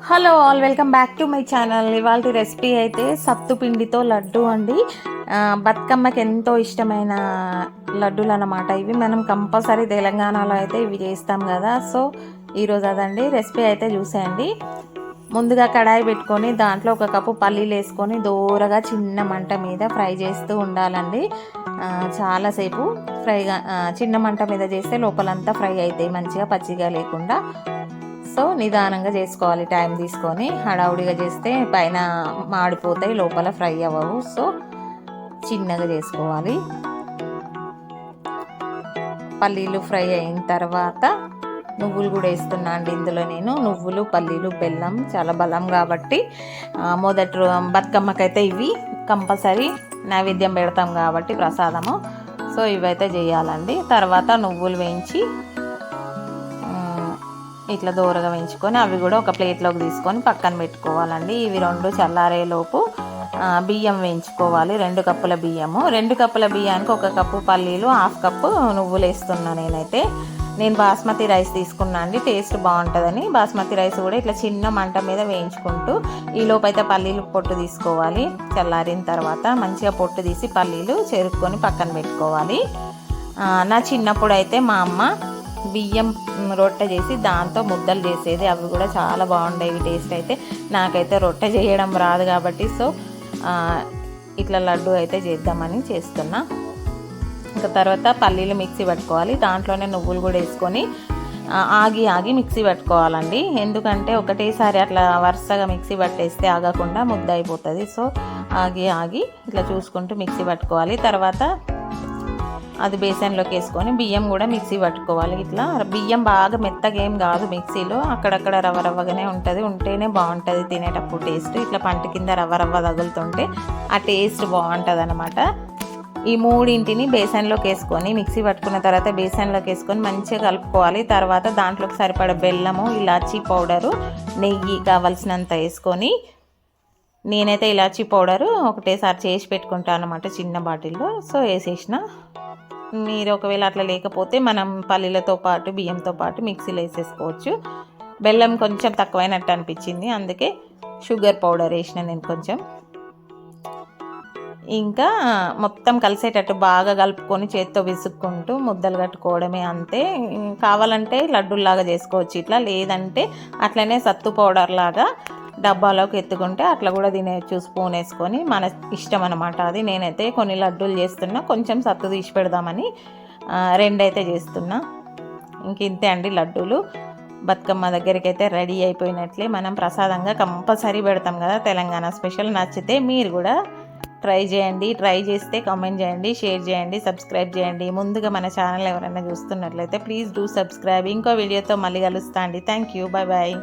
Hello all, welcome back to my channel. ఇవాళ recipe అయితే సత్తు పిండితో లడ్డు అండి. బతుకమ్మకి ఎంతో ఇష్టమైన లడ్డూలు అన్నమాట ఇవి. మనం కంపల్సరీ తెలంగాణలో అయితే ఇవి చేస్తాం కదా. సో ఈరోజు అదండి రెసిపీ అయితే చూసేయండి. ముందుగా కడాయి పెట్టుకొని దాంట్లో ఒక కప్పు పల్లీలు వేసుకొని దూరగా చిన్న మంట మీద ఫ్రై చేస్తూ ఉండాలండి. చాలాసేపు ఫ్రైగా చిన్న మంట మీద చేస్తే లోపలంతా ఫ్రై అవుతాయి మంచిగా, పచ్చిగా లేకుండా. సో నిదానంగా చేసుకోవాలి, టైం తీసుకొని. హడావుడిగా చేస్తే పైన మాడిపోతాయి, లోపల ఫ్రై అవ్వవు. సో చిన్నగా చేసుకోవాలి. పల్లీలు ఫ్రై అయిన తర్వాత నువ్వులు కూడా వేస్తున్నా అండి ఇందులో. నేను నువ్వులు, పల్లీలు, బెల్లం చాలా బలం కాబట్టి మొదటి బతుకమ్మకైతే ఇవి కంపల్సరీ నైవేద్యం పెడతాం కాబట్టి ప్రసాదము. సో ఇవైతే చేయాలండి. తర్వాత నువ్వులు వేయించి ఇట్లా దూరగా వేయించుకొని అవి కూడా ఒక ప్లేట్లోకి తీసుకొని పక్కన పెట్టుకోవాలండి. ఇవి రెండు చల్లారేలోపు బియ్యం వేయించుకోవాలి. 2 కప్పుల బియ్యము. 2 కప్పుల బియ్యానికి 1 కప్పు పల్లీలు, 1/2 కప్పు నువ్వులు వేస్తున్నా నేనైతే. నేను బాస్మతి రైస్ తీసుకున్నా అండి, టేస్ట్ బాగుంటుందని. బాస్మతి రైస్ కూడా ఇట్లా చిన్న మంట మీద వేయించుకుంటూ ఈలోపు అయితే పల్లీలు పొట్టు తీసుకోవాలి. చల్లారిన తర్వాత మంచిగా పొట్టు తీసి పల్లీలు చెరుక్కొని పక్కన పెట్టుకోవాలి. నా చిన్నప్పుడు అయితే మా అమ్మ బియ్యం రొట్టె చేసి దాంతో ముద్దలు చేసేది. అవి కూడా చాలా బాగుండేవి టేస్ట్ అయితే. నాకైతే రొట్టె చేయడం రాదు కాబట్టి సో ఇట్లా లడ్డు అయితే చేద్దామని చేస్తున్నా. ఇంకా తర్వాత పల్లీలు మిక్సీ పట్టుకోవాలి. దాంట్లోనే నువ్వులు కూడా వేసుకొని ఆగి మిక్సీ పట్టుకోవాలండి. ఎందుకంటే ఒకటేసారి అట్లా వరుసగా మిక్సీ పట్టేస్తే ఆగకుండా ముద్ద అయిపోతుంది. సో ఆగి ఇట్లా చూసుకుంటూ మిక్సీ పట్టుకోవాలి. తర్వాత అది బేసన్లోకి వేసుకొని బియ్యం కూడా మిక్సీ పట్టుకోవాలి. ఇట్లా బియ్యం బాగా మెత్తగా ఏం కాదు మిక్సీలో, అక్కడక్కడ రవ్వగానే ఉంటుంది. ఉంటేనే బాగుంటుంది తినేటప్పుడు టేస్ట్. ఇట్లా పంట కింద రవ్వ తగులుతుంటే ఆ టేస్ట్ బాగుంటుంది అనమాట. ఈ మూడింటిని బేసన్లోకి వేసుకొని మిక్సీ పట్టుకున్న తర్వాత బేసన్లోకి వేసుకొని మంచిగా కలుపుకోవాలి. తర్వాత దాంట్లోకి సరిపడ బెల్లము, ఇలాచీ పౌడరు, నెయ్యి కావాల్సినంత వేసుకొని, నేనైతే ఇలాచీ పౌడరు ఒకటేసారి చేసి పెట్టుకుంటాను అనమాట చిన్న బాటిల్లో. సో వేసేసిన. మీరు ఒకవేళ అట్లా లేకపోతే మనం పల్లీలతో పాటు బియ్యంతో పాటు మిక్సీలో వేసేసుకోవచ్చు. బెల్లం కొంచెం తక్కువైనట్టు అనిపించింది, అందుకే షుగర్ పౌడర్ వేసిన నేను కొంచెం. ఇంకా మొత్తం కలిసేటట్టు బాగా కలుపుకొని చేత్తో విసుక్కుంటూ ముద్దలు కట్టుకోవడమే, అంతే. కావాలంటే లడ్డూల్లాగా చేసుకోవచ్చు ఇట్లా, లేదంటే అట్లనే సత్తు పౌడర్ లాగా డబ్బాలోకి ఎత్తుకుంటే అట్లా కూడా తినేయచ్చు. స్పూన్ వేసుకొని మన ఇష్టం అనమాట అది. నేనైతే కొన్ని లడ్డూలు చేస్తున్నా, కొంచెం సత్తు తీసి పెడదామని 2 అయితే చేస్తున్నా. ఇంక ఇంతే అండి లడ్డూలు. బతుకమ్మ దగ్గరికి అయితే రెడీ అయిపోయినట్లే. మనం ప్రసాదంగా కంపల్సరీ పెడతాం కదా, తెలంగాణ స్పెషల్. నచ్చితే మీరు కూడా ట్రై చేయండి. ట్రై చేస్తే కామెంట్ చేయండి, షేర్ చేయండి, సబ్స్క్రైబ్ చేయండి. ముందుగా మన ఛానల్ ఎవరైనా చూస్తున్నట్లయితే ప్లీజ్ డూ సబ్స్క్రైబ్. ఇంకో వీడియోతో మళ్ళీ కలుస్తా అండి. Thank you, bye bye.